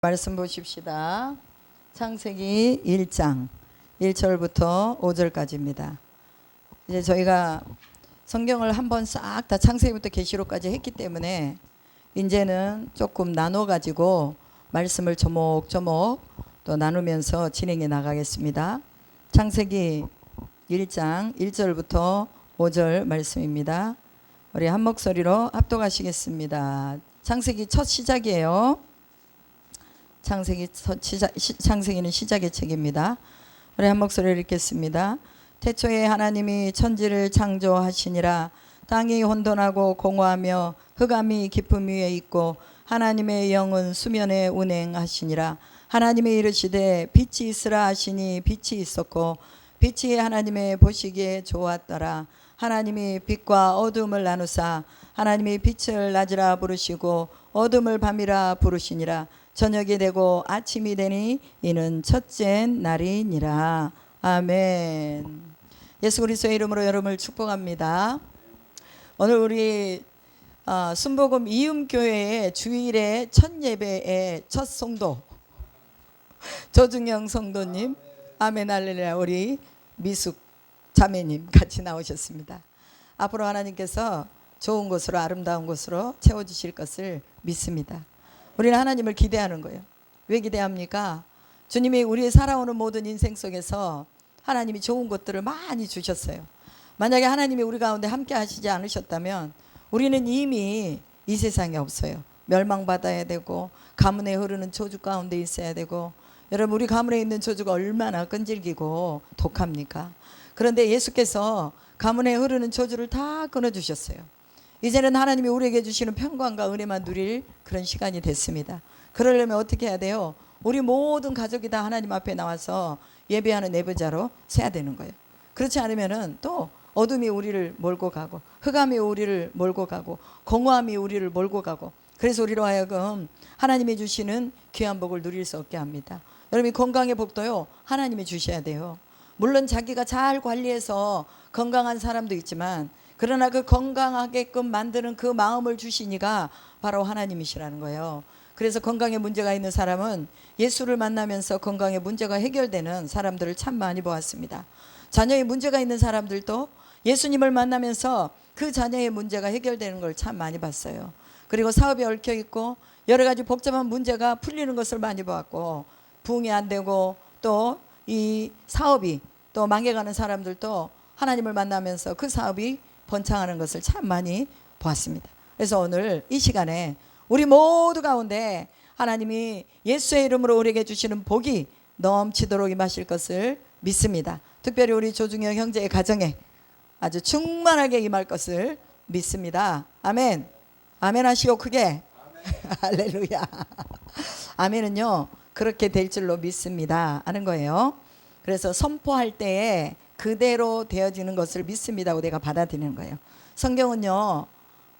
말씀 보십시다. 창세기 1장 1절부터 5절까지입니다. 이제 저희가 성경을 한번 싹 다 창세기부터 계시록까지 했기 때문에 이제는 조금 나눠 가지고 말씀을 조목조목 또 나누면서 진행해 나가겠습니다. 창세기 1장 1절부터 5절 말씀입니다. 우리 한 목소리로 합독하시겠습니다. 창세기 첫 시작이에요. 창세기는 시작의 책입니다. 우리 한 목소리를 읽겠습니다. 태초에 하나님이 천지를 창조하시니라. 땅이 혼돈하고 공허하며 흑암이 깊음 위에 있고 하나님의 영은 수면에 운행하시니라. 하나님이 이르시되 빛이 있으라 하시니 빛이 있었고 빛이 하나님의 보시기에 좋았더라. 하나님이 빛과 어둠을 나누사 하나님이 빛을 낮이라 부르시고 어둠을 밤이라 부르시니라. 저녁이 되고 아침이 되니 이는 첫째 날이니라. 아멘. 예수 그리스도의 이름으로 여러분을 축복합니다. 오늘 우리 순복음 이음교회의 주일의 첫 예배의 첫 성도 조중영 성도님, 아멘 할렐루야, 우리 미숙 자매님 같이 나오셨습니다. 앞으로 하나님께서 좋은 곳으로 아름다운 곳으로 채워주실 것을 믿습니다. 우리는 하나님을 기대하는 거예요. 왜 기대합니까? 주님이 우리의 살아오는 모든 인생 속에서 하나님이 좋은 것들을 많이 주셨어요. 만약에 하나님이 우리 가운데 함께 하시지 않으셨다면 우리는 이미 이 세상에 없어요. 멸망받아야 되고 가문에 흐르는 저주 가운데 있어야 되고. 여러분, 우리 가문에 있는 저주가 얼마나 끈질기고 독합니까? 그런데 예수께서 가문에 흐르는 저주를 다 끊어주셨어요. 이제는 하나님이 우리에게 주시는 평강과 은혜만 누릴 그런 시간이 됐습니다. 그러려면 어떻게 해야 돼요? 우리 모든 가족이 다 하나님 앞에 나와서 예배하는 예배자로 서야 되는 거예요. 그렇지 않으면 또 어둠이 우리를 몰고 가고 흑암이 우리를 몰고 가고 공허함이 우리를 몰고 가고, 그래서 우리로 하여금 하나님이 주시는 귀한 복을 누릴 수 없게 합니다. 여러분이 건강의 복도요, 하나님이 주셔야 돼요. 물론 자기가 잘 관리해서 건강한 사람도 있지만, 그러나 그 건강하게끔 만드는 그 마음을 주시니가 바로 하나님이시라는 거예요. 그래서 건강에 문제가 있는 사람은 예수를 만나면서 건강에 문제가 해결되는 사람들을 참 많이 보았습니다. 자녀에 문제가 있는 사람들도 예수님을 만나면서 그 자녀의 문제가 해결되는 걸 참 많이 봤어요. 그리고 사업이 얽혀 있고 여러 가지 복잡한 문제가 풀리는 것을 많이 보았고, 부흥이 안 되고 또 이 사업이 또 망해가는 사람들도 하나님을 만나면서 그 사업이 번창하는 것을 참 많이 보았습니다. 그래서 오늘 이 시간에 우리 모두 가운데 하나님이 예수의 이름으로 우리에게 주시는 복이 넘치도록 임하실 것을 믿습니다. 특별히 우리 조중영 형제의 가정에 아주 충만하게 임할 것을 믿습니다. 아멘. 아멘 하시고 크게. 할렐루야. 아멘은요, 그렇게 될 줄로 믿습니다 하는 거예요. 그래서 선포할 때에 그대로 되어지는 것을 믿습니다고 내가 받아들이는 거예요. 성경은요,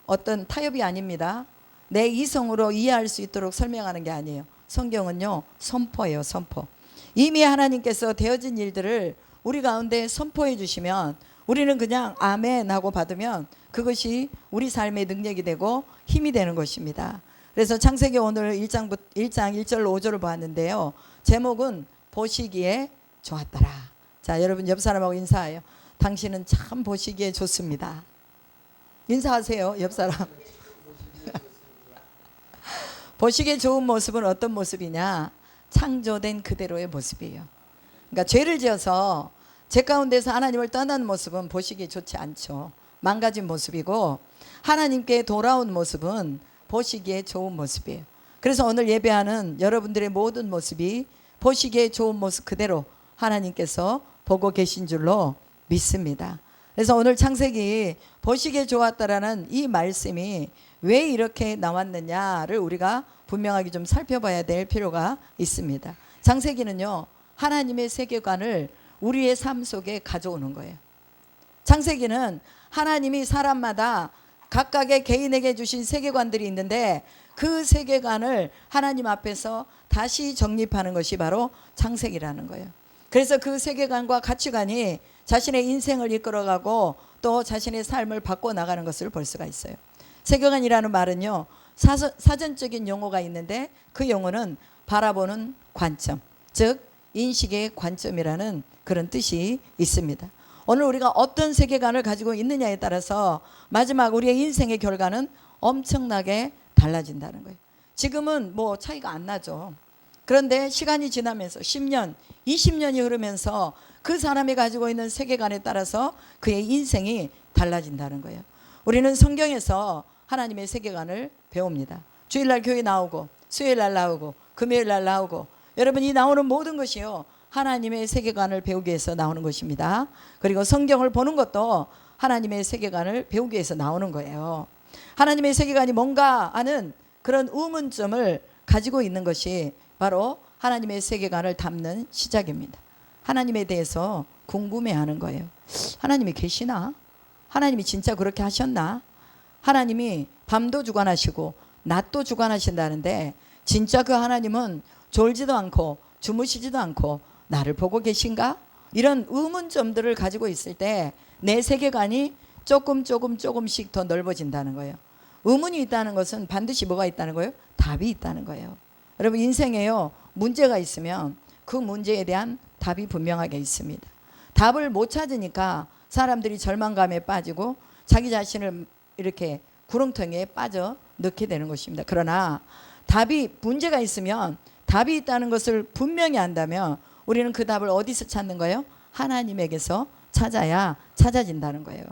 어떤 타협이 아닙니다. 내 이성으로 이해할 수 있도록 설명하는 게 아니에요. 성경은요, 선포예요. 선포. 이미 하나님께서 되어진 일들을 우리 가운데 선포해 주시면 우리는 그냥 아멘 하고 받으면 그것이 우리 삶의 능력이 되고 힘이 되는 것입니다. 그래서 창세기 오늘 1장 1절로 5절을 보았는데요, 제목은 보시기에 좋았더라. 자, 여러분 옆 사람하고 인사해요. 당신은 참 보시기에 좋습니다. 인사하세요, 옆 사람. 보시기에 좋은 모습은 어떤 모습이냐? 창조된 그대로의 모습이에요. 그러니까 죄를 지어서 죄 가운데서 하나님을 떠난 모습은 보시기에 좋지 않죠. 망가진 모습이고, 하나님께 돌아온 모습은 보시기에 좋은 모습이에요. 그래서 오늘 예배하는 여러분들의 모든 모습이 보시기에 좋은 모습 그대로 하나님께서 보고 계신 줄로 믿습니다. 그래서 오늘 창세기 보시기에 좋았다라는 이 말씀이 왜 이렇게 나왔느냐를 우리가 분명하게 좀 살펴봐야 될 필요가 있습니다. 창세기는요, 하나님의 세계관을 우리의 삶 속에 가져오는 거예요. 창세기는 하나님이 사람마다 각각의 개인에게 주신 세계관들이 있는데 그 세계관을 하나님 앞에서 다시 정립하는 것이 바로 창세기라는 거예요. 그래서 그 세계관과 가치관이 자신의 인생을 이끌어가고 또 자신의 삶을 바꿔나가는 것을 볼 수가 있어요. 세계관이라는 말은요, 사전적인 용어가 있는데 그 용어는 바라보는 관점, 즉 인식의 관점이라는 그런 뜻이 있습니다. 오늘 우리가 어떤 세계관을 가지고 있느냐에 따라서 마지막 우리의 인생의 결과는 엄청나게 달라진다는 거예요. 지금은 뭐 차이가 안 나죠. 그런데 시간이 지나면서 10년, 20년이 흐르면서 그 사람이 가지고 있는 세계관에 따라서 그의 인생이 달라진다는 거예요. 우리는 성경에서 하나님의 세계관을 배웁니다. 주일날 교회 나오고, 수요일날 나오고, 금요일날 나오고, 여러분 이 나오는 모든 것이요 하나님의 세계관을 배우기 위해서 나오는 것입니다. 그리고 성경을 보는 것도 하나님의 세계관을 배우기 위해서 나오는 거예요. 하나님의 세계관이 뭔가 하는 그런 의문점을 가지고 있는 것이 바로 하나님의 세계관을 담는 시작입니다. 하나님에 대해서 궁금해하는 거예요. 하나님이 계시나? 하나님이 진짜 그렇게 하셨나? 하나님이 밤도 주관하시고 낮도 주관하신다는데 진짜 그 하나님은 졸지도 않고 주무시지도 않고 나를 보고 계신가? 이런 의문점들을 가지고 있을 때 내 세계관이 조금씩 더 넓어진다는 거예요. 의문이 있다는 것은 반드시 뭐가 있다는 거예요? 답이 있다는 거예요. 여러분 인생에요 문제가 있으면 그 문제에 대한 답이 분명하게 있습니다. 답을 못 찾으니까 사람들이 절망감에 빠지고 자기 자신을 이렇게 구렁텅이에 빠져 넣게 되는 것입니다. 그러나 답이 문제가 있으면 답이 있다는 것을 분명히 안다면 우리는 그 답을 어디서 찾는 거예요? 하나님에게서 찾아야 찾아진다는 거예요.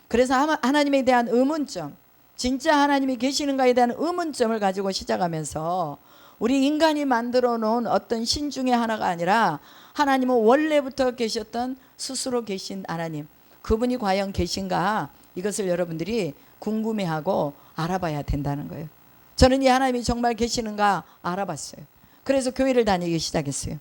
그래서 하나님에 대한 의문점, 진짜 하나님이 계시는가에 대한 의문점을 가지고 시작하면서 우리 인간이 만들어 놓은 어떤 신 중에 하나가 아니라 하나님은 원래부터 계셨던 스스로 계신 하나님, 그분이 과연 계신가, 이것을 여러분들이 궁금해하고 알아봐야 된다는 거예요. 저는 이 하나님이 정말 계시는가 알아봤어요. 그래서 교회를 다니기 시작했어요.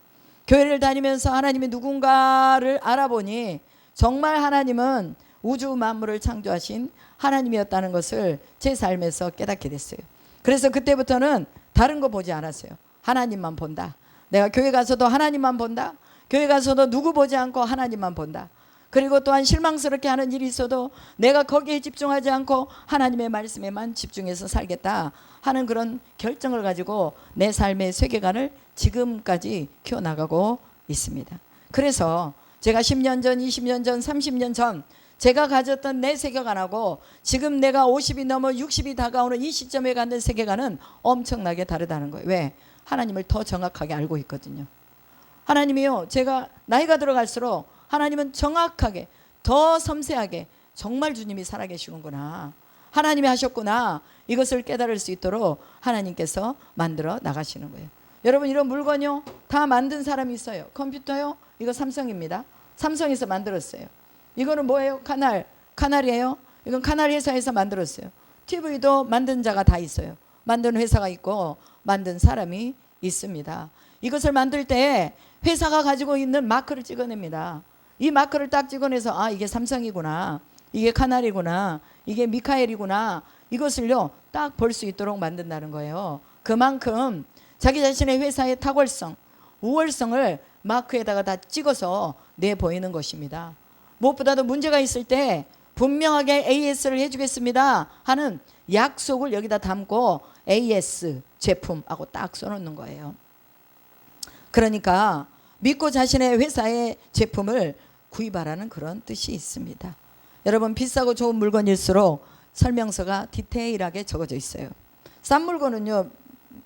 교회를 다니면서 하나님이 누군가를 알아보니 정말 하나님은 우주 만물을 창조하신 하나님이었다는 것을 제 삶에서 깨닫게 됐어요. 그래서 그때부터는 다른 거 보지 않았어요. 하나님만 본다. 내가 교회 가서도 하나님만 본다. 교회 가서도 누구 보지 않고 하나님만 본다. 그리고 또한 실망스럽게 하는 일이 있어도 내가 거기에 집중하지 않고 하나님의 말씀에만 집중해서 살겠다 하는 그런 결정을 가지고 내 삶의 세계관을 지금까지 키워나가고 있습니다. 그래서 제가 10년 전, 20년 전, 30년 전 제가 가졌던 내 세계관하고 지금 내가 50이 넘어 60이 다가오는 이 시점에 갖는 세계관은 엄청나게 다르다는 거예요. 왜? 하나님을 더 정확하게 알고 있거든요. 하나님이요, 제가 나이가 들어갈수록 하나님은 정확하게 더 섬세하게 정말 주님이 살아계시는구나, 하나님이 하셨구나, 이것을 깨달을 수 있도록 하나님께서 만들어 나가시는 거예요. 여러분 이런 물건요 다 만든 사람이 있어요. 컴퓨터요, 이거 삼성입니다. 삼성에서 만들었어요. 이거는 뭐예요? 카날이에요. 이건 카날 회사에서 만들었어요. TV도 만든 자가 다 있어요. 만든 회사가 있고 만든 사람이 있습니다. 이것을 만들 때 회사가 가지고 있는 마크를 찍어냅니다. 이 마크를 딱 찍어내서 아 이게 삼성이구나, 이게 카날이구나, 이게 미카엘이구나, 이것을요 딱 볼 수 있도록 만든다는 거예요. 그만큼 자기 자신의 회사의 탁월성, 우월성을 마크에다가 다 찍어서 내보이는 것입니다. 무엇보다도 문제가 있을 때 분명하게 AS를 해주겠습니다 하는 약속을 여기다 담고 AS 제품하고 딱 써놓는 거예요. 그러니까 믿고 자신의 회사의 제품을 구입하라는 그런 뜻이 있습니다. 여러분 비싸고 좋은 물건일수록 설명서가 디테일하게 적어져 있어요. 싼 물건은요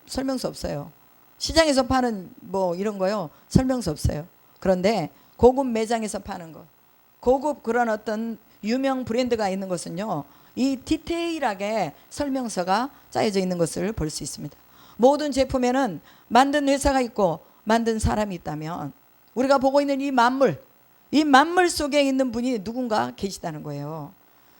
설명서 없어요. 시장에서 파는 뭐 이런 거요 설명서 없어요. 그런데 고급 매장에서 파는 거, 고급 그런 어떤 유명 브랜드가 있는 것은요 이 디테일하게 설명서가 짜여져 있는 것을 볼 수 있습니다. 모든 제품에는 만든 회사가 있고 만든 사람이 있다면 우리가 보고 있는 이 만물 속에 있는 분이 누군가 계시다는 거예요.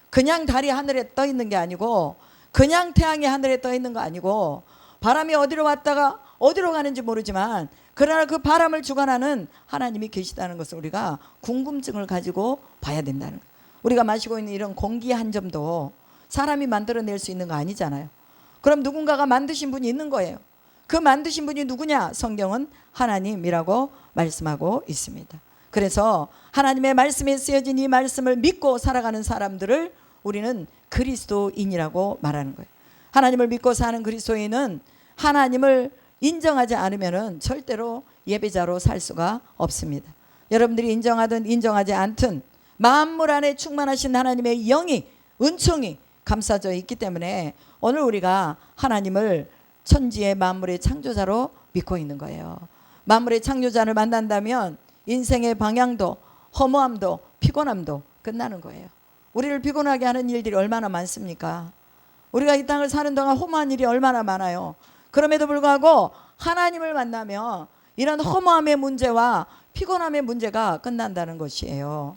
그냥 달이 하늘에 떠 있는 게 아니고, 그냥 태양이 하늘에 떠 있는 거 아니고, 바람이 어디로 왔다가 어디로 가는지 모르지만 그러나 그 바람을 주관하는 하나님이 계시다는 것을 우리가 궁금증을 가지고 봐야 된다는 거예요. 우리가 마시고 있는 이런 공기 한 점도 사람이 만들어낼 수 있는 거 아니잖아요. 그럼 누군가가 만드신 분이 있는 거예요. 그 만드신 분이 누구냐? 성경은 하나님이라고 말씀하고 있습니다. 그래서 하나님의 말씀에 쓰여진 이 말씀을 믿고 살아가는 사람들을 우리는 그리스도인이라고 말하는 거예요. 하나님을 믿고 사는 그리스도인은 하나님을 인정하지 않으면은 절대로 예배자로 살 수가 없습니다. 여러분들이 인정하든 인정하지 않든 만물 안에 충만하신 하나님의 영이, 은총이 감싸져 있기 때문에 오늘 우리가 하나님을 천지의 만물의 창조자로 믿고 있는 거예요. 만물의 창조자를 만난다면 인생의 방향도, 허무함도, 피곤함도 끝나는 거예요. 우리를 피곤하게 하는 일들이 얼마나 많습니까? 우리가 이 땅을 사는 동안 허무한 일이 얼마나 많아요. 그럼에도 불구하고 하나님을 만나면 이런 허무함의 문제와 피곤함의 문제가 끝난다는 것이에요.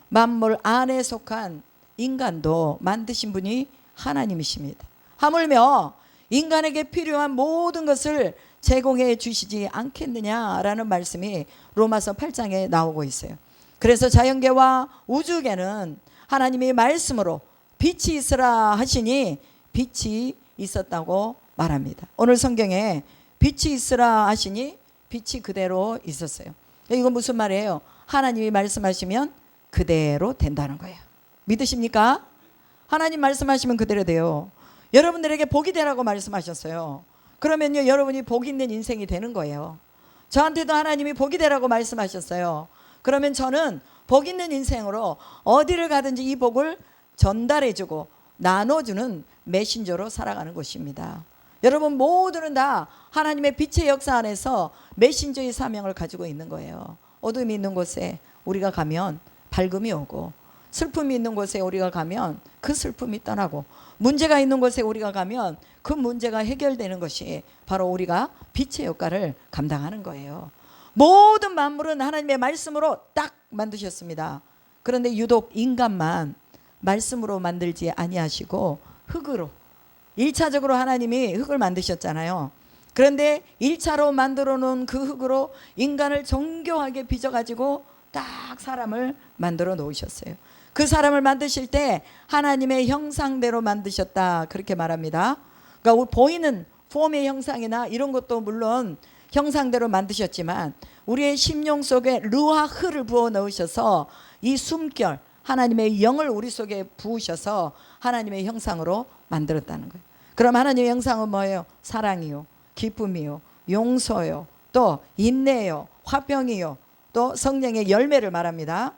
만물 안에 속한 인간도 만드신 분이 하나님이십니다. 하물며 인간에게 필요한 모든 것을 제공해 주시지 않겠느냐라는 말씀이 로마서 8장에 나오고 있어요. 그래서 자연계와 우주계는 하나님의 말씀으로 빛이 있으라 하시니 빛이 있었다고 말합니다. 오늘 성경에 빛이 있으라 하시니 빛이 그대로 있었어요. 이건 무슨 말이에요? 하나님이 말씀하시면 그대로 된다는 거예요. 믿으십니까? 하나님 말씀하시면 그대로 돼요. 여러분들에게 복이 되라고 말씀하셨어요. 그러면요, 여러분이 복 있는 인생이 되는 거예요. 저한테도 하나님이 복이 되라고 말씀하셨어요. 그러면 저는 복 있는 인생으로 어디를 가든지 이 복을 전달해주고 나눠주는 메신저로 살아가는 것입니다. 여러분 모두는 다 하나님의 빛의 역사 안에서 메신저의 사명을 가지고 있는 거예요. 어둠이 있는 곳에 우리가 가면 밝음이 오고, 슬픔이 있는 곳에 우리가 가면 그 슬픔이 떠나고, 문제가 있는 곳에 우리가 가면 그 문제가 해결되는 것이 바로 우리가 빛의 역할을 감당하는 거예요. 모든 만물은 하나님의 말씀으로 딱 만드셨습니다. 그런데 유독 인간만 말씀으로 만들지 아니하시고 흙으로, 1차적으로 하나님이 흙을 만드셨잖아요. 그런데 1차로 만들어 놓은 그 흙으로 인간을 정교하게 빚어가지고 딱 사람을 만들어 놓으셨어요. 그 사람을 만드실 때 하나님의 형상대로 만드셨다, 그렇게 말합니다. 그러니까 보이는 폼의 형상이나 이런 것도 물론 형상대로 만드셨지만 우리의 심령 속에 르하흐를 부어 넣으셔서 이 숨결, 하나님의 영을 우리 속에 부으셔서 하나님의 형상으로 만들었다는 거예요. 그럼 하나님의 형상은 뭐예요? 사랑이요, 기쁨이요, 용서요, 또 인내요, 화평이요, 또 성령의 열매를 말합니다.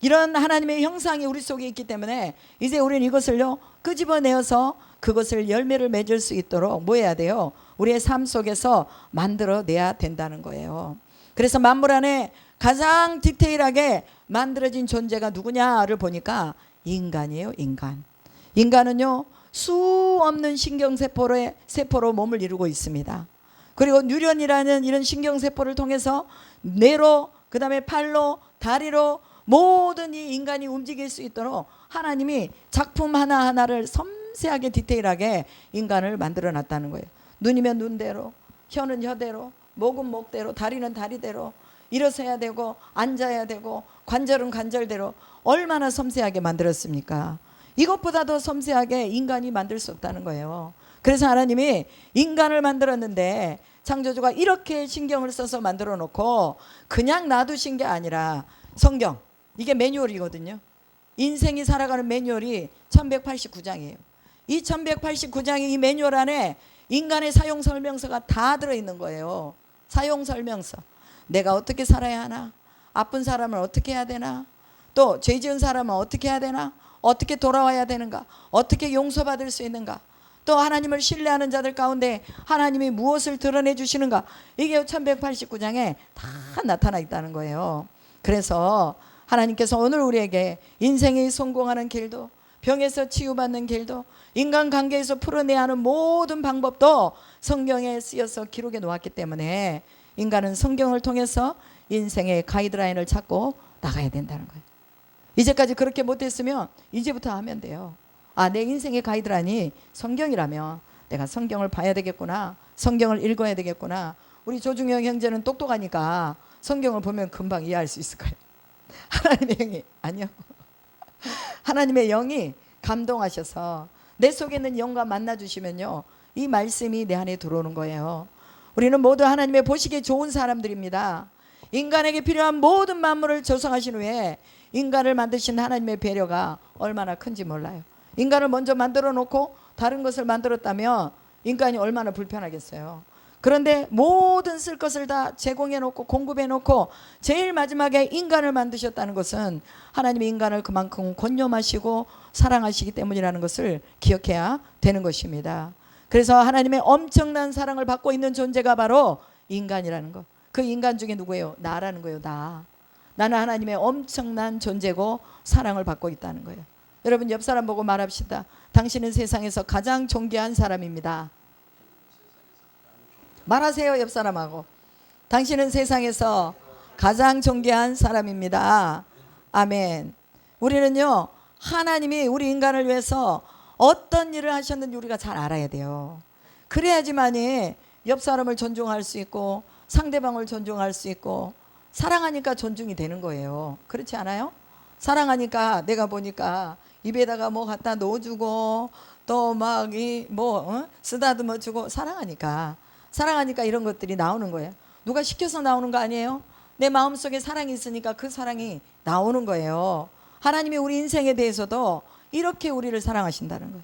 이런 하나님의 형상이 우리 속에 있기 때문에 이제 우리는 이것을요 끄집어내어서 그것을 열매를 맺을 수 있도록 뭐 해야 돼요? 우리의 삶 속에서 만들어내야 된다는 거예요. 그래서 만물 안에 가장 디테일하게 만들어진 존재가 누구냐를 보니까 인간이에요. 인간은요 수 없는 신경세포로 몸을 이루고 있습니다. 그리고 뉴런이라는 이런 신경세포를 통해서 뇌로, 그 다음에 팔로, 다리로 모든 이 인간이 움직일 수 있도록 하나님이 작품 하나하나를 섬세하게 디테일하게 인간을 만들어 놨다는 거예요. 눈이면 눈대로, 혀는 혀대로, 목은 목대로, 다리는 다리대로, 일어서야 되고 앉아야 되고 관절은 관절대로 얼마나 섬세하게 만들었습니까? 이것보다 더 섬세하게 인간이 만들 수 없다는 거예요. 그래서 하나님이 인간을 만들었는데 창조주가 이렇게 신경을 써서 만들어 놓고 그냥 놔두신 게 아니라 성경, 이게 매뉴얼이거든요. 인생이 살아가는 매뉴얼이 1189장이에요. 이 1189장의 이 매뉴얼 안에 인간의 사용 설명서가 다 들어있는 거예요. 사용 설명서. 내가 어떻게 살아야 하나? 아픈 사람은 어떻게 해야 되나? 또 죄 지은 사람은 어떻게 해야 되나? 어떻게 돌아와야 되는가? 어떻게 용서받을 수 있는가? 또 하나님을 신뢰하는 자들 가운데 하나님이 무엇을 드러내 주시는가? 이게 1189장에 다 나타나 있다는 거예요. 그래서 하나님께서 오늘 우리에게 인생이 성공하는 길도, 병에서 치유받는 길도, 인간관계에서 풀어내야 하는 모든 방법도 성경에 쓰여서 기록해 놓았기 때문에 인간은 성경을 통해서 인생의 가이드라인을 찾고 나가야 된다는 거예요. 이제까지 그렇게 못했으면 이제부터 하면 돼요. 아, 내 인생의 가이드라인이 성경이라면 내가 성경을 봐야 되겠구나, 성경을 읽어야 되겠구나. 우리 조중영 형제는 똑똑하니까 성경을 보면 금방 이해할 수 있을 거예요. 하나님의 영이 아니요. 하나님의 영이 감동하셔서 내 속에 있는 영과 만나 주시면요 이 말씀이 내 안에 들어오는 거예요. 우리는 모두 하나님의 보시기에 좋은 사람들입니다. 인간에게 필요한 모든 만물을 조성하신 후에 인간을 만드신 하나님의 배려가 얼마나 큰지 몰라요. 인간을 먼저 만들어 놓고 다른 것을 만들었다면 인간이 얼마나 불편하겠어요. 그런데 모든 쓸 것을 다 제공해 놓고 공급해 놓고 제일 마지막에 인간을 만드셨다는 것은 하나님이 인간을 그만큼 권념하시고 사랑하시기 때문이라는 것을 기억해야 되는 것입니다. 그래서 하나님의 엄청난 사랑을 받고 있는 존재가 바로 인간이라는 것. 그 인간 중에 누구예요? 나라는 거예요. 나는 하나님의 엄청난 존재고 사랑을 받고 있다는 거예요. 여러분 옆 사람 보고 말합시다. 당신은 세상에서 가장 존귀한 사람입니다. 말하세요. 옆 사람하고. 당신은 세상에서 가장 존귀한 사람입니다. 아멘. 우리는요, 하나님이 우리 인간을 위해서 어떤 일을 하셨는지 우리가 잘 알아야 돼요. 그래야지만이 옆 사람을 존중할 수 있고 상대방을 존중할 수 있고 사랑하니까 존중이 되는 거예요. 그렇지 않아요? 사랑하니까 내가 보니까 입에다가 뭐 갖다 넣어주고 또 막 쓰다듬어 주고 사랑하니까 이런 것들이 나오는 거예요. 누가 시켜서 나오는 거 아니에요? 내 마음속에 사랑이 있으니까 그 사랑이 나오는 거예요. 하나님이 우리 인생에 대해서도 이렇게 우리를 사랑하신다는 거예요.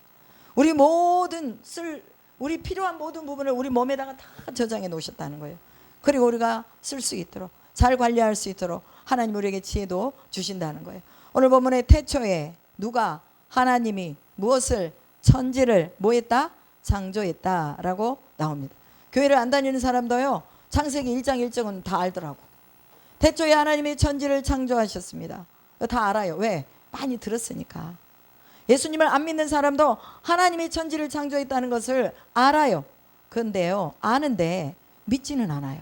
우리 필요한 모든 부분을 우리 몸에다가 다 저장해 놓으셨다는 거예요. 그리고 우리가 쓸 수 있도록 잘 관리할 수 있도록 하나님 우리에게 지혜도 주신다는 거예요. 오늘 본문의 태초에 누가 하나님이 무엇을 천지를 뭐했다? 창조했다라고 나옵니다. 교회를 안 다니는 사람도요 창세기 1장 1절은 다 알더라고. 태초에 하나님이 천지를 창조하셨습니다. 다 알아요. 왜? 많이 들었으니까. 예수님을 안 믿는 사람도 하나님이 천지를 창조했다는 것을 알아요. 그런데요 아는데 믿지는 않아요.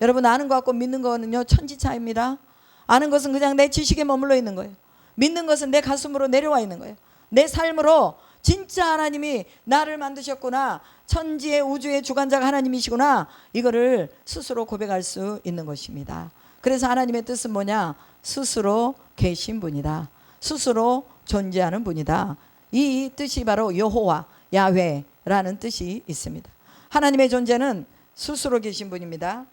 여러분 아는 것 같고 믿는 거는요 천지 차이입니다. 아는 것은 그냥 내 지식에 머물러 있는 거예요. 믿는 것은 내 가슴으로 내려와 있는 거예요. 내 삶으로 진짜 하나님이 나를 만드셨구나, 천지의 우주의 주관자가 하나님이시구나, 이거를 스스로 고백할 수 있는 것입니다. 그래서 하나님의 뜻은 뭐냐? 스스로 계신 분이다. 스스로 존재하는 분이다. 이 뜻이 바로 여호와, 야훼라는 뜻이 있습니다. 하나님의 존재는 스스로 계신 분입니다.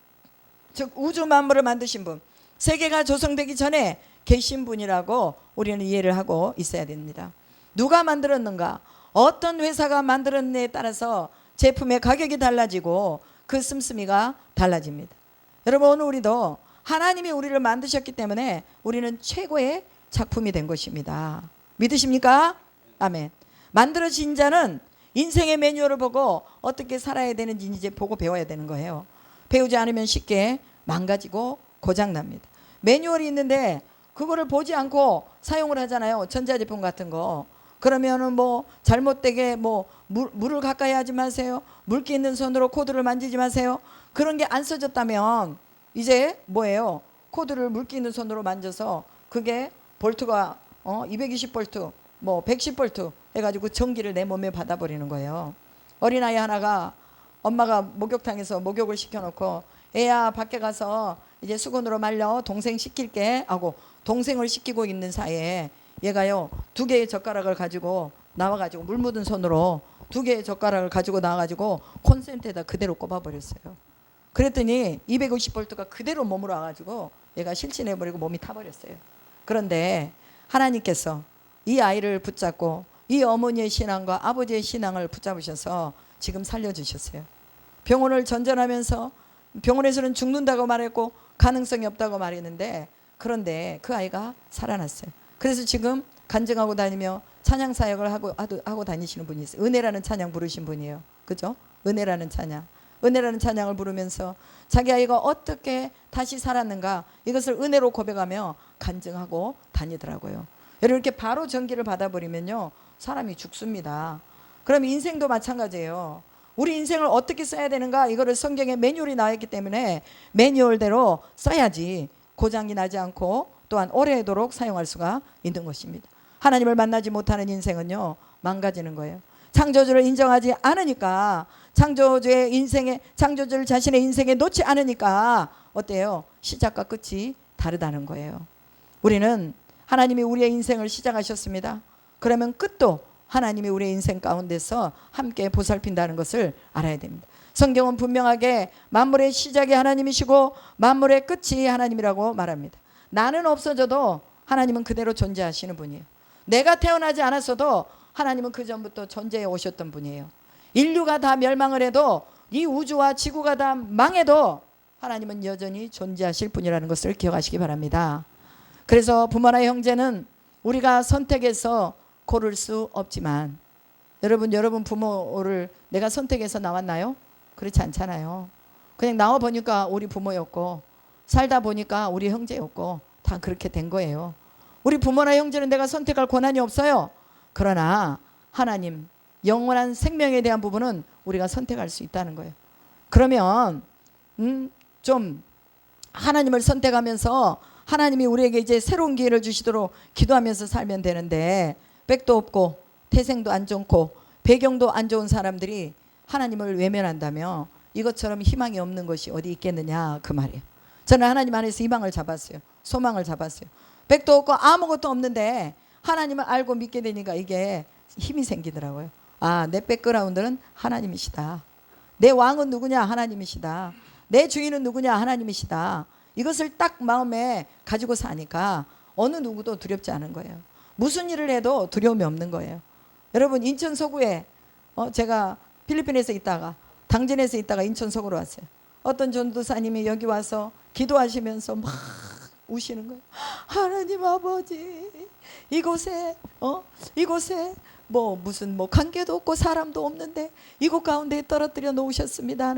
즉 우주 만물을 만드신 분, 세계가 조성되기 전에 계신 분이라고 우리는 이해를 하고 있어야 됩니다. 누가 만들었는가, 어떤 회사가 만들었느냐에 따라서 제품의 가격이 달라지고 그 씀씀이가 달라집니다. 여러분 오늘 우리도 하나님이 우리를 만드셨기 때문에 우리는 최고의 작품이 된 것입니다. 믿으십니까? 아멘. 만들어진 자는 인생의 매뉴얼을 보고 어떻게 살아야 되는지 이제 보고 배워야 되는 거예요. 배우지 않으면 쉽게 망가지고 고장납니다. 매뉴얼이 있는데 그거를 보지 않고 사용을 하잖아요. 전자제품 같은 거. 그러면은 뭐 잘못되게 물을 가까이 하지 마세요. 물기 있는 손으로 코드를 만지지 마세요. 그런 게 안 써졌다면 이제 뭐예요? 코드를 물기 있는 손으로 만져서 그게 볼트가 220볼트, 110볼트 해가지고 전기를 내 몸에 받아버리는 거예요. 어린아이 하나가 엄마가 목욕탕에서 목욕을 시켜놓고 애야 밖에 가서 이제 수건으로 말려 동생 씻길게 하고 동생을 씻기고 있는 사이에 얘가요 2개의 젓가락을 가지고 나와가지고 물 묻은 손으로 2개의 젓가락을 가지고 나와가지고 콘센트에다 그대로 꼽아버렸어요. 그랬더니 250볼트가 그대로 몸으로 와가지고 얘가 실신해버리고 몸이 타버렸어요. 그런데 하나님께서 이 아이를 붙잡고 이 어머니의 신앙과 아버지의 신앙을 붙잡으셔서 지금 살려주셨어요. 병원을 전전하면서 병원에서는 죽는다고 말했고 가능성이 없다고 말했는데 그런데 그 아이가 살아났어요. 그래서 지금 간증하고 다니며 찬양 사역을 하고 다니시는 분이 있어요. 은혜라는 찬양 부르신 분이에요. 그죠? 은혜라는 찬양을 부르면서 자기 아이가 어떻게 다시 살았는가 이것을 은혜로 고백하며 간증하고 다니더라고요. 여러분 이렇게 바로 전기를 받아버리면요 사람이 죽습니다. 그럼 인생도 마찬가지예요. 우리 인생을 어떻게 써야 되는가 이거를 성경에 매뉴얼이 나와 있기 때문에 매뉴얼대로 써야지 고장이 나지 않고 또한 오래도록 사용할 수가 있는 것입니다. 하나님을 만나지 못하는 인생은요 망가지는 거예요. 창조주를 인정하지 않으니까, 창조주를 자신의 인생에 놓지 않으니까 어때요? 시작과 끝이 다르다는 거예요. 우리는 하나님이 우리의 인생을 시작하셨습니다. 그러면 끝도 하나님이 우리의 인생 가운데서 함께 보살핀다는 것을 알아야 됩니다. 성경은 분명하게 만물의 시작이 하나님이시고 만물의 끝이 하나님이라고 말합니다. 나는 없어져도 하나님은 그대로 존재하시는 분이에요. 내가 태어나지 않았어도 하나님은 그 전부터 존재해 오셨던 분이에요. 인류가 다 멸망을 해도 이 우주와 지구가 다 망해도 하나님은 여전히 존재하실 분이라는 것을 기억하시기 바랍니다. 그래서 부모나 형제는 우리가 선택해서 고를 수 없지만, 여러분 부모를 내가 선택해서 나왔나요? 그렇지 않잖아요. 그냥 나와 보니까 우리 부모였고, 살다 보니까 우리 형제였고, 다 그렇게 된 거예요. 우리 부모나 형제는 내가 선택할 권한이 없어요. 그러나 하나님, 영원한 생명에 대한 부분은 우리가 선택할 수 있다는 거예요. 그러면 좀 하나님을 선택하면서 하나님이 우리에게 이제 새로운 기회를 주시도록 기도하면서 살면 되는데, 백도 없고 태생도 안 좋고 배경도 안 좋은 사람들이 하나님을 외면한다며 이것처럼 희망이 없는 것이 어디 있겠느냐, 그 말이에요. 저는 하나님 안에서 희망을 잡았어요. 소망을 잡았어요. 백도 없고 아무것도 없는데 하나님을 알고 믿게 되니까 이게 힘이 생기더라고요. 아, 내 백그라운드는 하나님이시다. 내 왕은 누구냐? 하나님이시다. 내 주인은 누구냐? 하나님이시다. 이것을 딱 마음에 가지고 사니까 어느 누구도 두렵지 않은 거예요. 무슨 일을 해도 두려움이 없는 거예요. 여러분, 인천 서구에 제가 필리핀에서 있다가 당진에서 있다가 인천 서구로 왔어요. 어떤 전도사님이 여기 와서 기도하시면서 막 우시는 거예요. 하나님 아버지, 이곳에 무슨 관계도 없고 사람도 없는데 이곳 가운데 떨어뜨려 놓으셨습니다.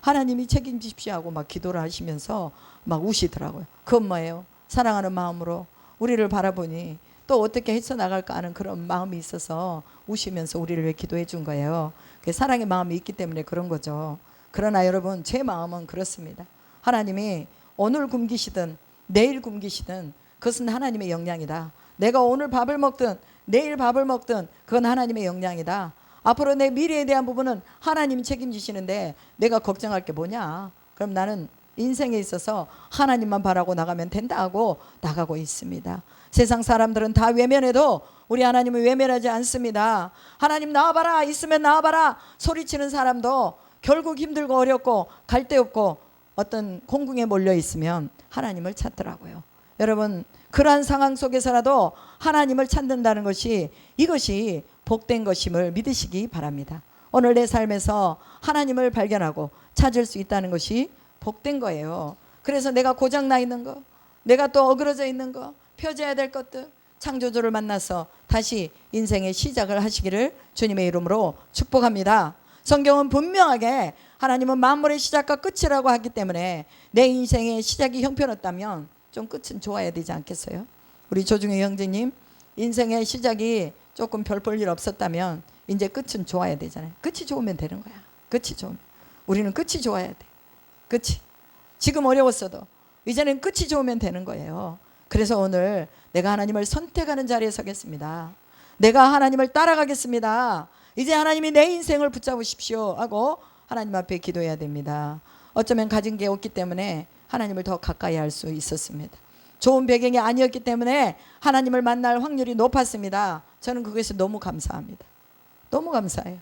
하나님이 책임지십시오 하고 막 기도를 하시면서 막 우시더라고요. 그건 뭐예요? 사랑하는 마음으로 우리를 바라보니 또 어떻게 헤쳐나갈까 하는 그런 마음이 있어서 우시면서 우리를 왜 기도해 준 거예요. 사랑의 마음이 있기 때문에 그런 거죠. 그러나 여러분, 제 마음은 그렇습니다. 하나님이 오늘 굶기시든 내일 굶기시든 그것은 하나님의 역량이다. 내가 오늘 밥을 먹든 내일 밥을 먹든 그건 하나님의 역량이다. 앞으로 내 미래에 대한 부분은 하나님이 책임지시는데 내가 걱정할 게 뭐냐. 그럼 나는 인생에 있어서 하나님만 바라고 나가면 된다 하고 나가고 있습니다. 세상 사람들은 다 외면해도 우리 하나님은 외면하지 않습니다. 하나님 나와봐라, 있으면 나와봐라 소리치는 사람도 결국 힘들고 어렵고 갈 데 없고 어떤 공궁에 몰려 있으면 하나님을 찾더라고요. 여러분, 그러한 상황 속에서라도 하나님을 찾는다는 것이, 이것이 복된 것임을 믿으시기 바랍니다. 오늘 내 삶에서 하나님을 발견하고 찾을 수 있다는 것이 복된 거예요. 그래서 내가 고장나 있는 거, 내가 또 어그러져 있는 거, 펴져야 될 것들, 창조주를 만나서 다시 인생의 시작을 하시기를 주님의 이름으로 축복합니다. 성경은 분명하게 하나님은 만물의 시작과 끝이라고 하기 때문에 내 인생의 시작이 형편없다면 좀 끝은 좋아야 되지 않겠어요? 우리 조중희 형제님, 인생의 시작이 조금 별 볼 일 없었다면 이제 끝은 좋아야 되잖아요. 끝이 좋으면 되는 거야. 끝이 좋으면. 우리는 끝이 좋아야 돼. 끝이. 지금 어려웠어도 이제는 끝이 좋으면 되는 거예요. 그래서 오늘 내가 하나님을 선택하는 자리에 서겠습니다. 내가 하나님을 따라가겠습니다. 이제 하나님이 내 인생을 붙잡으십시오 하고 하나님 앞에 기도해야 됩니다. 어쩌면 가진 게 없기 때문에 하나님을 더 가까이 할 수 있었습니다. 좋은 배경이 아니었기 때문에 하나님을 만날 확률이 높았습니다. 저는 그것이 너무 감사합니다. 너무 감사해요.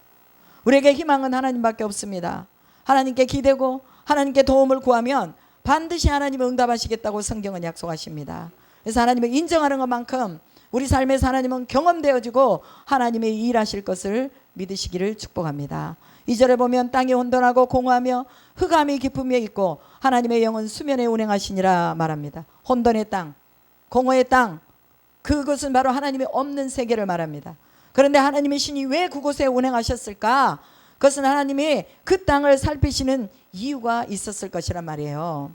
우리에게 희망은 하나님밖에 없습니다. 하나님께 기대고 하나님께 도움을 구하면 반드시 하나님이 응답하시겠다고 성경은 약속하십니다. 그래서 하나님을 인정하는 것만큼 우리 삶에서 하나님은 경험되어지고 하나님의 일하실 것을 믿으시기를 축복합니다. 2절에 보면 땅이 혼돈하고 공허하며 흑암이 깊음에 있고 하나님의 영은 수면에 운행하시니라 말합니다. 혼돈의 땅, 공허의 땅, 그것은 바로 하나님이 없는 세계를 말합니다. 그런데 하나님의 신이 왜 그곳에 운행하셨을까? 그것은 하나님이 그 땅을 살피시는 이유가 있었을 것이란 말이에요.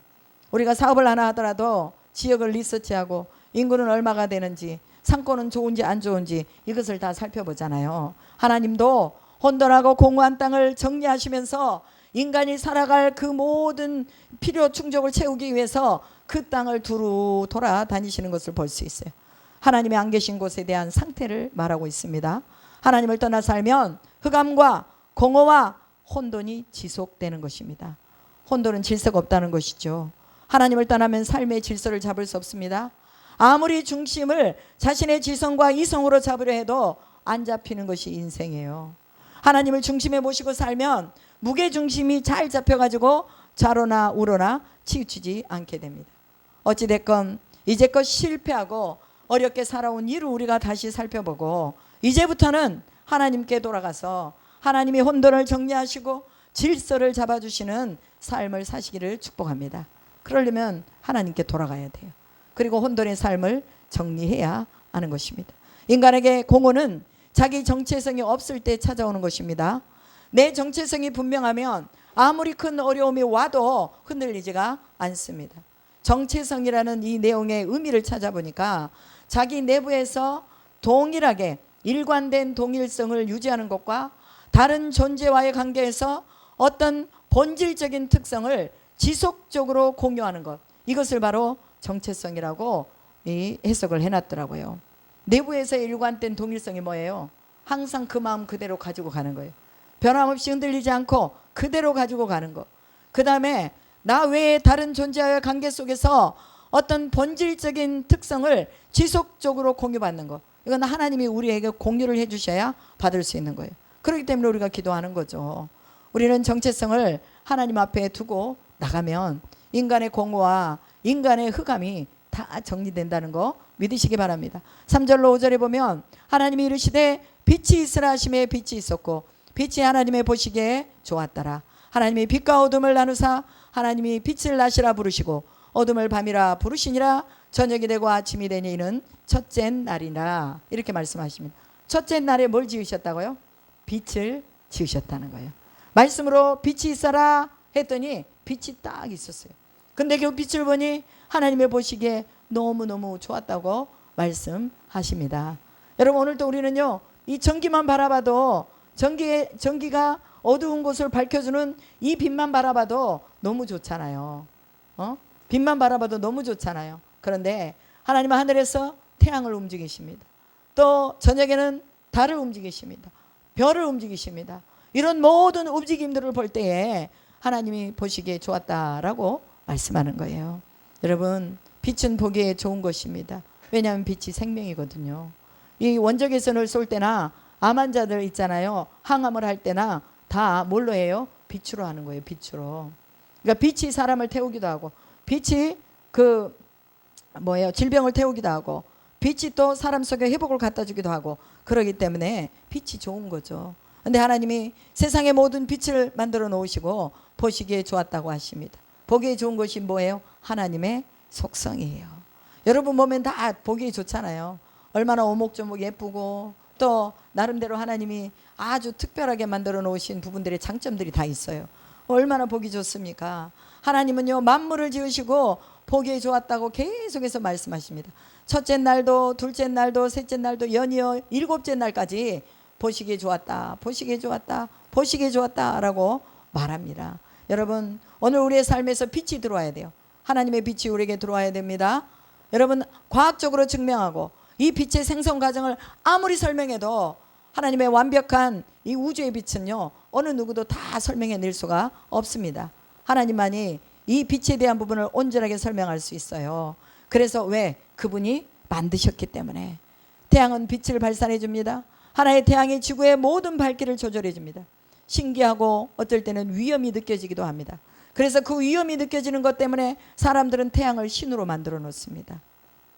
우리가 사업을 하나 하더라도 지역을 리서치하고 인구는 얼마가 되는지, 상권은 좋은지 안 좋은지 이것을 다 살펴보잖아요. 하나님도 혼돈하고 공허한 땅을 정리하시면서 인간이 살아갈 그 모든 필요 충족을 채우기 위해서 그 땅을 두루 돌아다니시는 것을 볼 수 있어요. 하나님이 안 계신 곳에 대한 상태를 말하고 있습니다. 하나님을 떠나 살면 흑암과 공허와 혼돈이 지속되는 것입니다. 혼돈은 질서가 없다는 것이죠. 하나님을 떠나면 삶의 질서를 잡을 수 없습니다. 아무리 중심을 자신의 지성과 이성으로 잡으려 해도 안 잡히는 것이 인생이에요. 하나님을 중심에 모시고 살면 무게중심이 잘 잡혀가지고 좌로나 우로나 치우치지 않게 됩니다. 어찌됐건 이제껏 실패하고 어렵게 살아온 일을 우리가 다시 살펴보고 이제부터는 하나님께 돌아가서 하나님이 혼돈을 정리하시고 질서를 잡아주시는 삶을 사시기를 축복합니다. 그러려면 하나님께 돌아가야 돼요. 그리고 혼돈의 삶을 정리해야 하는 것입니다. 인간에게 공허는 자기 정체성이 없을 때 찾아오는 것입니다. 내 정체성이 분명하면 아무리 큰 어려움이 와도 흔들리지가 않습니다. 정체성이라는 이 내용의 의미를 찾아보니까 자기 내부에서 동일하게 일관된 동일성을 유지하는 것과 다른 존재와의 관계에서 어떤 본질적인 특성을 지속적으로 공유하는 것, 이것을 바로 정체성이라고 해석을 해놨더라고요. 내부에서의 일관된 동일성이 뭐예요? 항상 그 마음 그대로 가지고 가는 거예요. 변함없이 흔들리지 않고 그대로 가지고 가는 것. 그 다음에 나 외에 다른 존재와의 관계 속에서 어떤 본질적인 특성을 지속적으로 공유받는 것. 이건 하나님이 우리에게 공유를 해주셔야 받을 수 있는 거예요. 그렇기 때문에 우리가 기도하는 거죠. 우리는 정체성을 하나님 앞에 두고 나가면 인간의 공허와 인간의 흑암이 다 정리된다는 거 믿으시기 바랍니다. 3절로 5절에 보면 하나님이 이르시되 빛이 있으라 하심에 빛이 있었고 빛이 하나님의 보시기에 좋았더라. 하나님이 빛과 어둠을 나누사 하나님이 빛을 낮이라 부르시고 어둠을 밤이라 부르시니라. 저녁이 되고 아침이 되니 이는 첫째 날이라. 이렇게 말씀하십니다. 첫째 날에 뭘 지으셨다고요? 빛을 지으셨다는 거예요. 말씀으로 빛이 있어라 했더니 빛이 딱 있었어요. 근데 그 빛을 보니 하나님의 보시기에 너무너무 좋았다고 말씀하십니다. 여러분, 오늘도 우리는요, 이 전기만 바라봐도 전기가 어두운 곳을 밝혀주는 이 빛만 바라봐도 너무 좋잖아요. 빛만 바라봐도 너무 좋잖아요. 그런데 하나님은 하늘에서 태양을 움직이십니다. 또 저녁에는 달을 움직이십니다. 별을 움직이십니다. 이런 모든 움직임들을 볼 때에 하나님이 보시기에 좋았다라고 말씀하는 거예요. 여러분, 빛은 보기에 좋은 것입니다. 왜냐하면 빛이 생명이거든요. 이 원적외선을 쏠 때나 암 환자들 있잖아요. 항암을 할 때나 다 뭘로 해요? 빛으로 하는 거예요. 빛으로. 그러니까 빛이 사람을 태우기도 하고, 빛이 질병을 태우기도 하고, 빛이 또 사람 속에 회복을 갖다 주기도 하고, 그러기 때문에 빛이 좋은 거죠. 근데 하나님이 세상의 모든 빛을 만들어 놓으시고 보시기에 좋았다고 하십니다. 보기에 좋은 것이 뭐예요? 하나님의 속성이에요. 여러분 보면 다 보기에 좋잖아요. 얼마나 오목조목 예쁘고, 또 나름대로 하나님이 아주 특별하게 만들어 놓으신 부분들의 장점들이 다 있어요. 얼마나 보기 좋습니까? 하나님은요, 만물을 지으시고 보기에 좋았다고 계속해서 말씀하십니다. 첫째 날도 둘째 날도 셋째 날도 연이어 일곱째 날까지 보시기에 좋았다, 보시기에 좋았다, 보시기에 좋았다라고 말합니다. 여러분, 오늘 우리의 삶에서 빛이 들어와야 돼요. 하나님의 빛이 우리에게 들어와야 됩니다. 여러분, 과학적으로 증명하고 이 빛의 생성 과정을 아무리 설명해도 하나님의 완벽한 이 우주의 빛은요, 어느 누구도 다 설명해낼 수가 없습니다. 하나님만이 이 빛에 대한 부분을 온전하게 설명할 수 있어요. 그래서 왜? 그분이 만드셨기 때문에. 태양은 빛을 발산해 줍니다. 하나의 태양이 지구의 모든 밝기를 조절해 줍니다. 신기하고 어떨 때는 위험이 느껴지기도 합니다. 그래서 그 위험이 느껴지는 것 때문에 사람들은 태양을 신으로 만들어 놓습니다.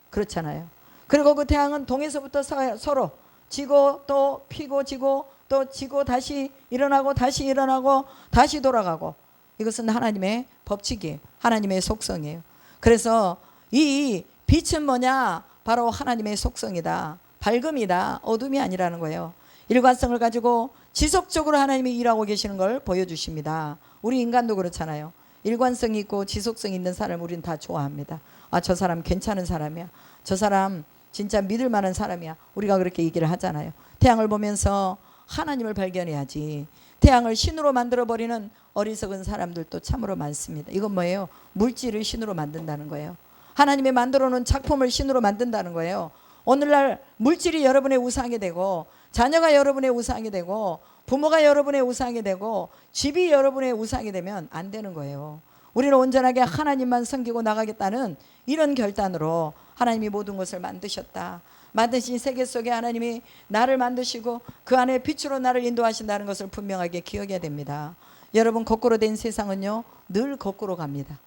그렇잖아요. 그리고 그 태양은 동에서부터 서로 지고 또 피고 지고 또 지고 다시 일어나고 다시 일어나고 다시 돌아가고, 이것은 하나님의 법칙이에요. 하나님의 속성이에요. 그래서 이 빛은 뭐냐? 바로 하나님의 속성이다. 밝음이다. 어둠이 아니라는 거예요. 일관성을 가지고 지속적으로 하나님이 일하고 계시는 걸 보여주십니다. 우리 인간도 그렇잖아요. 일관성이 있고 지속성이 있는 사람을 우리는 다 좋아합니다. 아, 저 사람 괜찮은 사람이야. 저 사람 진짜 믿을 만한 사람이야. 우리가 그렇게 얘기를 하잖아요. 태양을 보면서 하나님을 발견해야지. 태양을 신으로 만들어버리는 어리석은 사람들도 참으로 많습니다. 이건 뭐예요? 물질을 신으로 만든다는 거예요. 하나님이 만들어 놓은 작품을 신으로 만든다는 거예요. 오늘날 물질이 여러분의 우상이 되고, 자녀가 여러분의 우상이 되고, 부모가 여러분의 우상이 되고, 집이 여러분의 우상이 되면 안 되는 거예요. 우리는 온전하게 하나님만 섬기고 나가겠다는 이런 결단으로 하나님이 모든 것을 만드셨다. 만드신 세계 속에 하나님이 나를 만드시고 그 안에 빛으로 나를 인도하신다는 것을 분명하게 기억해야 됩니다. 여러분, 거꾸로 된 세상은요, 늘 거꾸로 갑니다.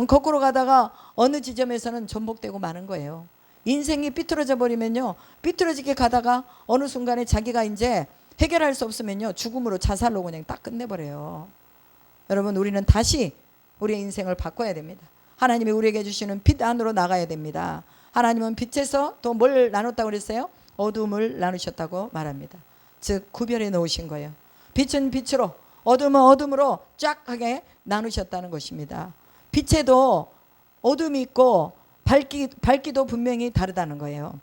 거꾸로 가다가 어느 지점에서는 전복되고 마는 거예요. 인생이 삐뚤어져 버리면요, 삐뚤어지게 가다가 어느 순간에 자기가 이제 해결할 수 없으면요, 죽음으로, 자살로 그냥 딱 끝내버려요. 여러분, 우리는 다시 우리의 인생을 바꿔야 됩니다. 하나님이 우리에게 주시는 빛 안으로 나가야 됩니다. 하나님은 빛에서 또 뭘 나눴다고 그랬어요? 어둠을 나누셨다고 말합니다. 즉 구별해 놓으신 거예요. 빛은 빛으로, 어둠은 어둠으로 쫙 하게 나누셨다는 것입니다. 빛에도 어둠이 있고 밝기도 분명히 다르다는 거예요.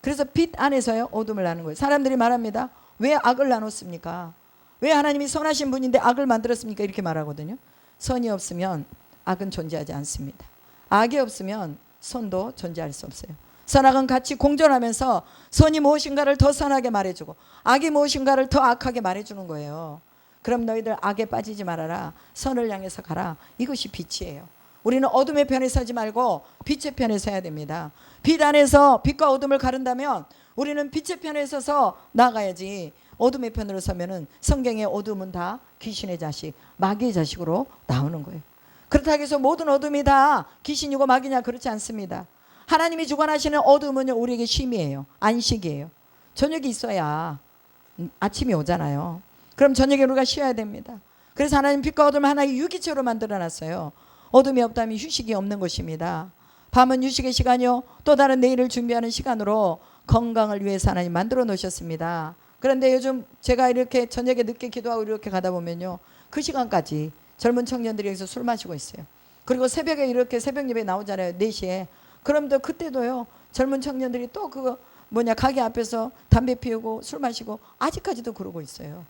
그래서 빛 안에서요 어둠을 나눈 거예요. 사람들이 말합니다. 왜 악을 나눴습니까? 왜 하나님이 선하신 분인데 악을 만들었습니까? 이렇게 말하거든요. 선이 없으면 악은 존재하지 않습니다. 악이 없으면 선도 존재할 수 없어요. 선악은 같이 공존하면서 선이 무엇인가를 더 선하게 말해주고 악이 무엇인가를 더 악하게 말해주는 거예요. 그럼 너희들 악에 빠지지 말아라. 선을 향해서 가라. 이것이 빛이에요. 우리는 어둠의 편에 서지 말고 빛의 편에 서야 됩니다. 빛 안에서 빛과 어둠을 가른다면 우리는 빛의 편에 서서 나가야지, 어둠의 편으로 서면은 성경의 어둠은 다 귀신의 자식, 마귀의 자식으로 나오는 거예요. 그렇다고 해서 모든 어둠이 다 귀신이고 마귀냐, 그렇지 않습니다. 하나님이 주관하시는 어둠은 우리에게 쉼이에요. 안식이에요. 저녁이 있어야 아침이 오잖아요. 그럼 저녁에 우리가 쉬어야 됩니다. 그래서 하나님 빛과 어둠을 하나의 유기체로 만들어놨어요. 어둠이 없다면 휴식이 없는 것입니다. 밤은 휴식의 시간이요, 또 다른 내일을 준비하는 시간으로 건강을 위해서 하나님 만들어 놓으셨습니다. 그런데 요즘 제가 이렇게 저녁에 늦게 기도하고 이렇게 가다 보면요, 그 시간까지 젊은 청년들이 여기서 술 마시고 있어요. 그리고 새벽에 이렇게 새벽 예배 나오잖아요, 4시에. 그럼 또 그때도요 젊은 청년들이 또 그거 가게 앞에서 담배 피우고 술 마시고 아직까지도 그러고 있어요.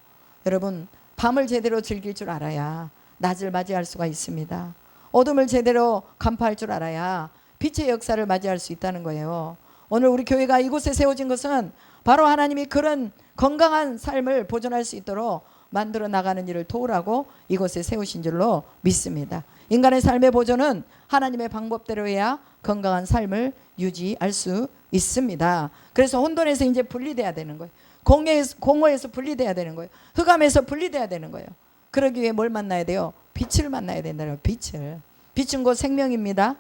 여러분, 밤을 제대로 즐길 줄 알아야 낮을 맞이할 수가 있습니다. 어둠을 제대로 간파할 줄 알아야 빛의 역사를 맞이할 수 있다는 거예요. 오늘 우리 교회가 이곳에 세워진 것은 바로 하나님이 그런 건강한 삶을 보존할 수 있도록 만들어 나가는 일을 도우라고 이곳에 세우신 줄로 믿습니다. 인간의 삶의 보존은 하나님의 방법대로 해야 건강한 삶을 유지할 수 있습니다. 그래서 혼돈에서 이제 분리돼야 되는 거예요. 공허에서 분리돼야 되는 거예요. 흑암에서 분리돼야 되는 거예요. 그러기 위해 뭘 만나야 돼요? 빛을 만나야 된다는 거예요. 빛을. 빛은 곧 생명입니다.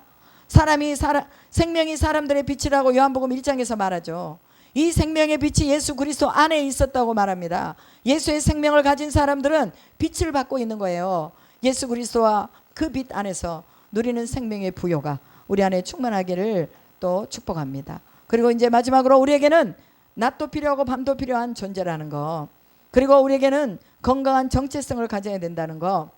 생명이 사람들의 빛이라고 요한복음 1장에서 말하죠. 이 생명의 빛이 예수 그리스도 안에 있었다고 말합니다. 예수의 생명을 가진 사람들은 빛을 받고 있는 거예요. 예수 그리스도와 그 빛 안에서 누리는 생명의 부요가 우리 안에 충만하기를 또 축복합니다. 그리고 이제 마지막으로 우리에게는 낮도 필요하고 밤도 필요한 존재라는 거, 그리고 우리에게는 건강한 정체성을 가져야 된다는 거,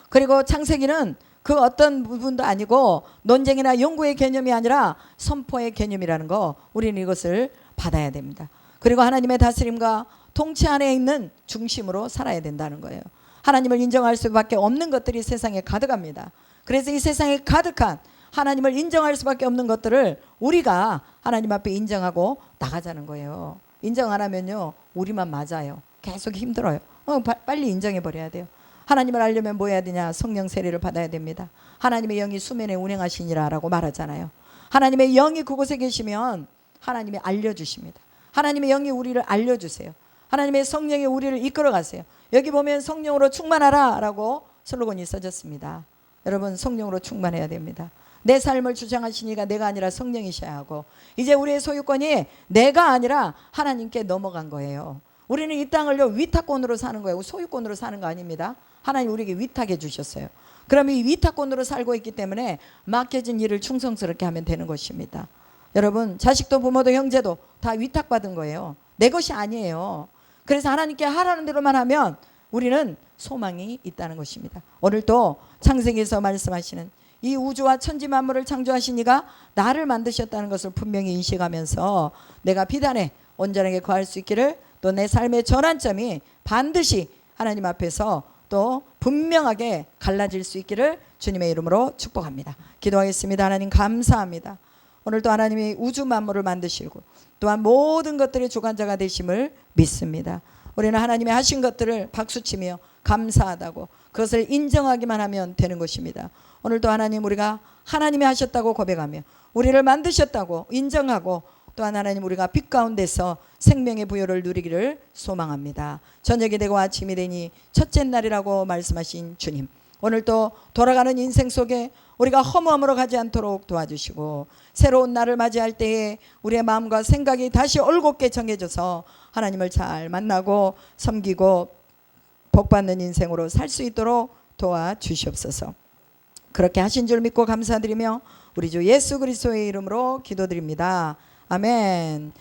그리고 창세기는 그 어떤 부분도 아니고 논쟁이나 연구의 개념이 아니라 선포의 개념이라는 거, 우리는 이것을 받아야 됩니다. 그리고 하나님의 다스림과 통치 안에 있는 중심으로 살아야 된다는 거예요. 하나님을 인정할 수밖에 없는 것들이 세상에 가득합니다. 그래서 이 세상에 가득한 하나님을 인정할 수밖에 없는 것들을 우리가 하나님 앞에 인정하고 나가자는 거예요. 인정 안 하면요 우리만 맞아요. 계속 힘들어요. 빨리 인정해 버려야 돼요. 하나님을 알려면 뭐 해야 되냐? 성령 세례를 받아야 됩니다. 하나님의 영이 수면에 운행하시니라 라고 말하잖아요. 하나님의 영이 그곳에 계시면 하나님이 알려주십니다. 하나님의 영이 우리를 알려주세요. 하나님의 성령이 우리를 이끌어 가세요. 여기 보면 성령으로 충만하라 라고 슬로건이 써졌습니다. 여러분, 성령으로 충만해야 됩니다. 내 삶을 주장하시니까 내가 아니라 성령이셔야 하고, 이제 우리의 소유권이 내가 아니라 하나님께 넘어간 거예요. 우리는 이 땅을요 위탁권으로 사는 거예요. 소유권으로 사는 거 아닙니다. 하나님 우리에게 위탁해 주셨어요. 그럼 이 위탁권으로 살고 있기 때문에 맡겨진 일을 충성스럽게 하면 되는 것입니다. 여러분, 자식도 부모도 형제도 다 위탁받은 거예요. 내 것이 아니에요. 그래서 하나님께 하라는 대로만 하면 우리는 소망이 있다는 것입니다. 오늘 또 창세기에서 말씀하시는 이 우주와 천지 만물을 창조하신 이가 나를 만드셨다는 것을 분명히 인식하면서 내가 비단에 온전하게 거할 수 있기를, 또 내 삶의 전환점이 반드시 하나님 앞에서 또 분명하게 갈라질 수 있기를 주님의 이름으로 축복합니다. 기도하겠습니다. 하나님 감사합니다. 오늘도 하나님이 우주 만물을 만드시고 또한 모든 것들의 주관자가 되심을 믿습니다. 우리는 하나님이 하신 것들을 박수치며 감사하다고 그것을 인정하기만 하면 되는 것입니다. 오늘도 하나님, 우리가 하나님이 하셨다고 고백하며 우리를 만드셨다고 인정하고, 또한 하나님 우리가 빛 가운데서 생명의 부요를 누리기를 소망합니다. 저녁이 되고 아침이 되니 첫째 날이라고 말씀하신 주님, 오늘 또 돌아가는 인생 속에 우리가 허무함으로 가지 않도록 도와주시고, 새로운 날을 맞이할 때에 우리의 마음과 생각이 다시 올곧게 정해져서 하나님을 잘 만나고 섬기고 복받는 인생으로 살 수 있도록 도와주시옵소서. 그렇게 하신 줄 믿고 감사드리며 우리 주 예수 그리스도의 이름으로 기도드립니다. 아멘.